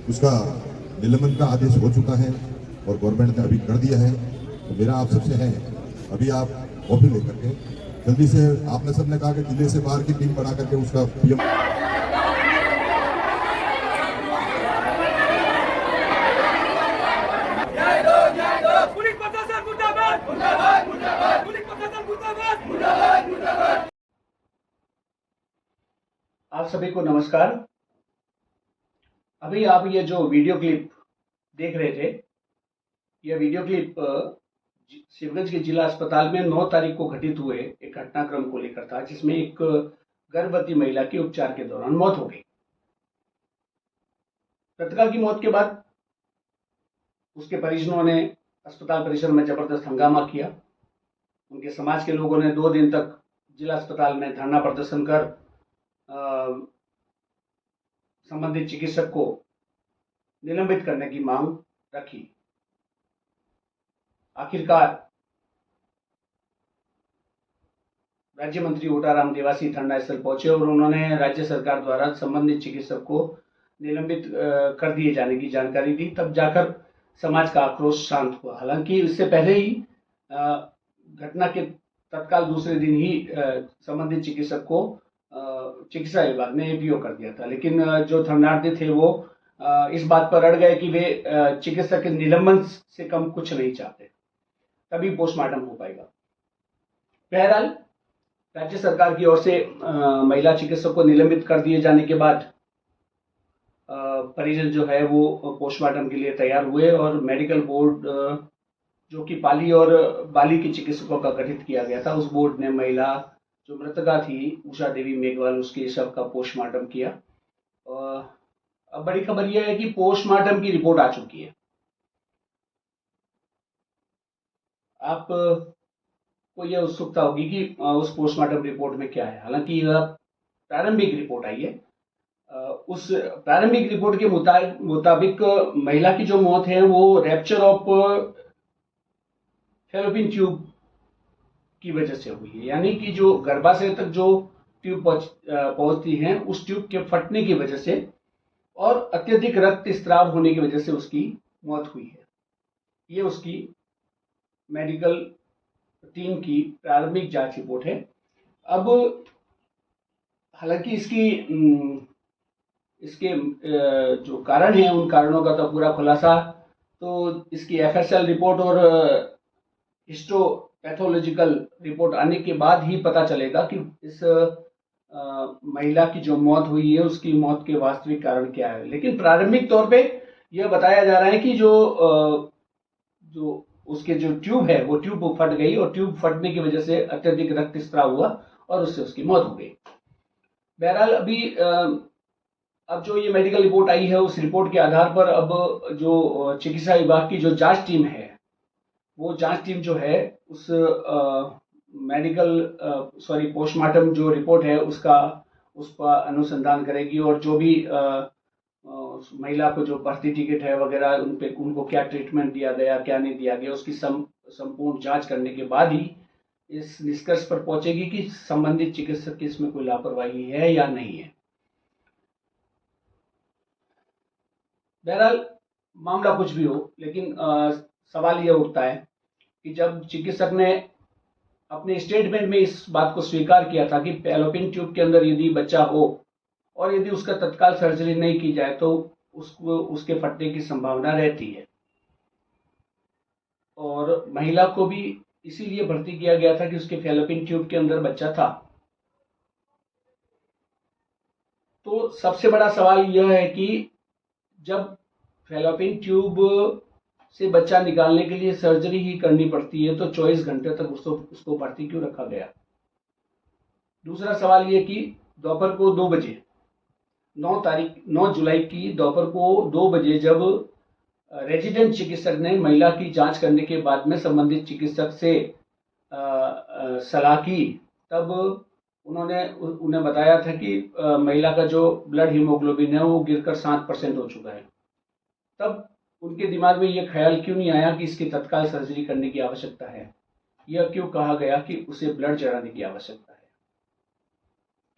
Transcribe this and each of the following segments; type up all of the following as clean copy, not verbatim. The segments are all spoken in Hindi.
उसका निलंबन का आदेश हो चुका है और गवर्नमेंट ने अभी कर दिया है। तो मेरा आप सबसे है, अभी आप कॉपी लेकर के जल्दी से, आपने सबने कहा कि जिले से बाहर की टीम बना करके उसका पीएम आप सभी को नमस्कार। अभी आप ये जो वीडियो क्लिप देख रहे थे, यह वीडियो क्लिप शिवगंज के जिला अस्पताल में 9 तारीख को घटित हुए एक घटनाक्रम को लेकर था, जिसमें एक गर्भवती महिला की उपचार के दौरान मौत हो गई। तत्काल की मौत के बाद उसके परिजनों ने अस्पताल परिसर में जबरदस्त हंगामा किया। उनके समाज के लोगों ने 2 दिन तक जिला अस्पताल में धरना प्रदर्शन कर संबंधित चिकित्सक को निलंबित करने की मांग रखी। आखिरकार राज्य मंत्री ओटाराम देवासी धरना स्थल पहुंचे और उन्होंने राज्य सरकार द्वारा संबंधित चिकित्सक को निलंबित कर दिए जाने की जानकारी दी। तब जाकर समाज का आक्रोश शांत हुआ। हालांकि इससे पहले ही घटना के तत्काल दूसरे दिन ही संबंधित चिकित्सक को चिकित्सा विभाग ने एपीओ कर दिया था, लेकिन जो धरनार्थी थे वो इस बात पर अड़ गए कि वे चिकित्सक के निलंबन से कम कुछ नहीं चाहते, तभी पोस्टमार्टम हो पाएगा। बहरहाल राज्य सरकार की ओर से महिला चिकित्सक को निलंबित कर दिए जाने के बाद परिजन जो है वो पोस्टमार्टम के लिए तैयार हुए और मेडिकल बोर्ड जो कि पाली और बाली के चिकित्सकों का गठित किया गया था, उस बोर्ड ने महिला जो मृतका थी उषा देवी मेघवाल, उसके शव का पोस्टमार्टम किया। अब बड़ी खबर यह है कि पोस्टमार्टम की रिपोर्ट आ चुकी है। आप को यह उत्सुकता होगी कि उस पोस्टमार्टम रिपोर्ट में क्या है। हालांकि यह प्रारंभिक रिपोर्ट आई है। उस प्रारंभिक रिपोर्ट के मुताबिक महिला की जो मौत है वो रैप्चर ऑफ फैलोपियन ट्यूब की वजह से हुई है, यानी कि जो गर्भाशय तक जो ट्यूब पहुंचती है उस ट्यूब के फटने की वजह से और अत्यधिक रक्तस्राव होने की वजह से उसकी मौत हुई है। ये उसकी मेडिकल टीम की प्रारंभिक जांच रिपोर्ट है। अब हालांकि इसके जो कारण हैं उन कारणों का तो पूरा खुलासा तो इसकी एफएसएल रिपोर्ट और हिस्टोपैथोलॉजिकल रिपोर्ट आने के बाद ही पता चलेगा कि इस महिला की जो मौत हुई है उसकी मौत के वास्तविक कारण क्या है। लेकिन प्रारंभिक तौर पे यह बताया जा रहा है कि जो उसके जो ट्यूब है वो ट्यूब फट गई और ट्यूब फटने की वजह से अत्यधिक रक्तस्राव हुआ और उससे उसकी मौत हो गई। बहरहाल अभी अब जो ये मेडिकल रिपोर्ट आई है उस रिपोर्ट के आधार पर अब जो चिकित्सा विभाग की जो जांच टीम है वो जांच टीम जो है उस पोस्टमार्टम जो रिपोर्ट है उस पर अनुसंधान करेगी और जो भी महिला को जो भर्ती टिकट है वगैरह उनको क्या ट्रीटमेंट दिया गया क्या नहीं दिया गया उसकी संपूर्ण जांच करने के बाद ही इस निष्कर्ष पर पहुंचेगी कि संबंधित चिकित्सक की इसमें कोई लापरवाही है या नहीं है। बहरहाल मामला कुछ भी हो, लेकिन सवाल यह उठता है कि जब चिकित्सक ने अपने स्टेटमेंट में इस बात को स्वीकार किया था कि फैलोपियन ट्यूब के अंदर यदि बच्चा हो और यदि उसका तत्काल सर्जरी नहीं की जाए तो उसके फटने की संभावना रहती है, और महिला को भी इसीलिए भर्ती किया गया था कि उसके फैलोपियन ट्यूब के अंदर बच्चा था। तो सबसे बड़ा सवाल यह है कि जब फैलोपियन ट्यूब से बच्चा निकालने के लिए सर्जरी ही करनी पड़ती है तो 24 घंटे तक उसको भर्ती क्यों रखा गया। दूसरा सवाल ये कि दोपहर को 2 बजे 9 जुलाई की दोपहर को 2 बजे जब रेजिडेंट चिकित्सक ने महिला की जांच करने के बाद में संबंधित चिकित्सक से सलाह की, तब उन्हें बताया था कि महिला का जो ब्लड हीमोग्लोबिन है वो गिरकर 7% हो चुका है। तब उनके दिमाग में ये ख्याल क्यों नहीं आया कि इसकी तत्काल सर्जरी करने की आवश्यकता है। यह क्यों कहा गया कि उसे ब्लड चढ़ाने की आवश्यकता है।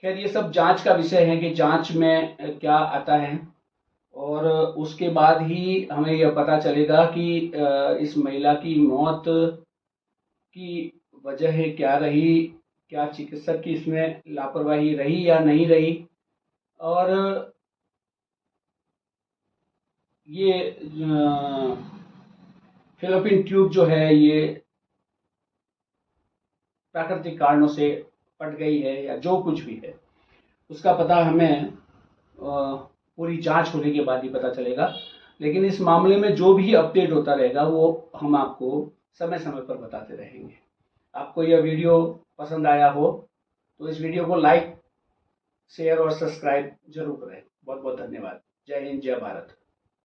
खैर ये सब जांच का विषय है कि जांच में क्या आता है और उसके बाद ही हमें यह पता चलेगा कि इस महिला की मौत की वजह क्या रही, क्या चिकित्सक की इसमें लापरवाही रही या नहीं रही। और ये फैलोपियन ट्यूब जो है ये प्राकृतिक कारणों से फट गई है या जो कुछ भी है, उसका पता हमें पूरी जांच होने के बाद ही पता चलेगा। लेकिन इस मामले में जो भी अपडेट होता रहेगा वो हम आपको समय समय पर बताते रहेंगे। आपको यह वीडियो पसंद आया हो तो इस वीडियो को लाइक, शेयर और सब्सक्राइब जरूर करें। बहुत बहुत धन्यवाद। जय हिंद, जय भारत।